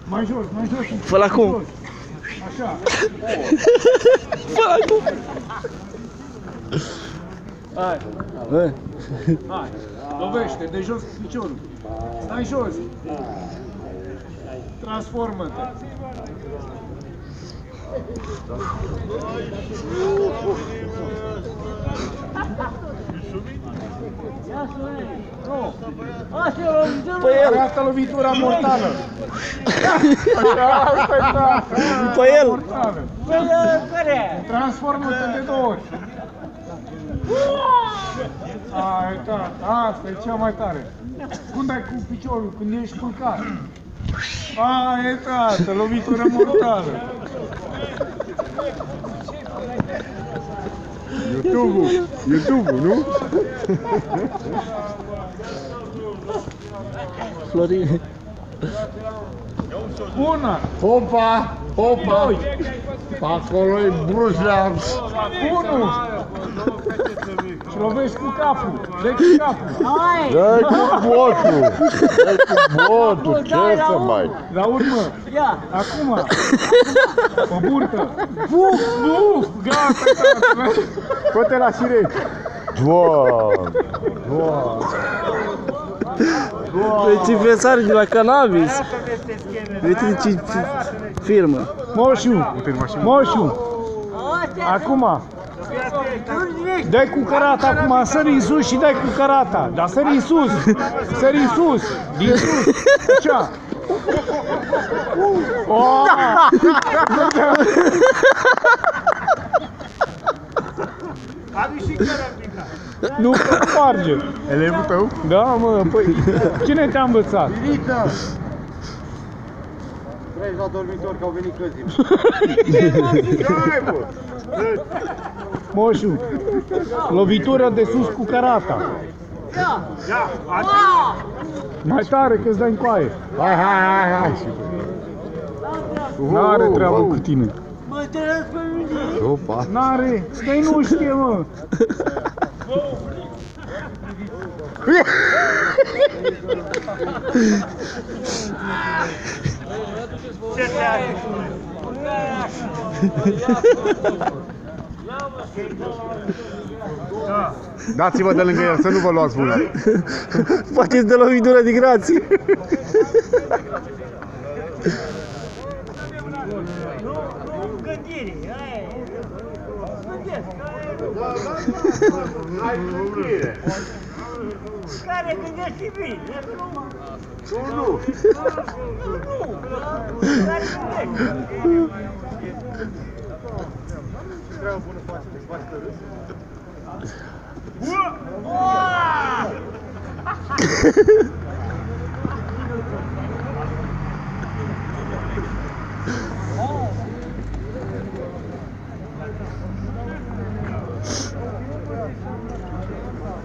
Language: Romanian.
Mai jos, mai jos. Fă-l acum. Așa. Fă-l acum. Hai. Bă. Hai. Lovește, de jos cu piciorul. Stai jos. Transformă-te. Pe el. Arată lovitura mortală. Pe el. Transformă-te de 2 ori. Ai, tata, asta e cea mai tare. Când ai cu piciorul, când ești culcat. Ai, tata, lovitură mortală. YouTube-ul, nu? Florin. Bună! Hopa! Hopa! Acolo e Bruce. 1! Și lovești cu capul. Dă cu capul. Dă-i cu botul! Dă-i cu botul! Ce să mai... La urmă. Acum. Pe burtă. Buf! Buf! Gata, gata! Fă-te la sireni. Doamne! Doamne! Deci inventare de la cannabis. Uite ce firmă. Moșu! Moșu! Acum! Dai cu carata acum, sări în sus și dai cu carata. Dar sări în sus! Sări în sus! Din sus! Așa! Nu sparge! Elevul tău? Da, mă, păi, cine te-a învățat? Milită! Treci la dormitor că au venit căzii. Moșu, lovitură de sus cu carata. Mai tare că îți dai în coaie. Hai! N-are treabă cu tine. Opa! N-are, stai nu știe, mă. Dați-vă de lângă el, să nu vă luați mâna. Faceți de lovitură de grație. Care gândește bine? Nu! Care gândește?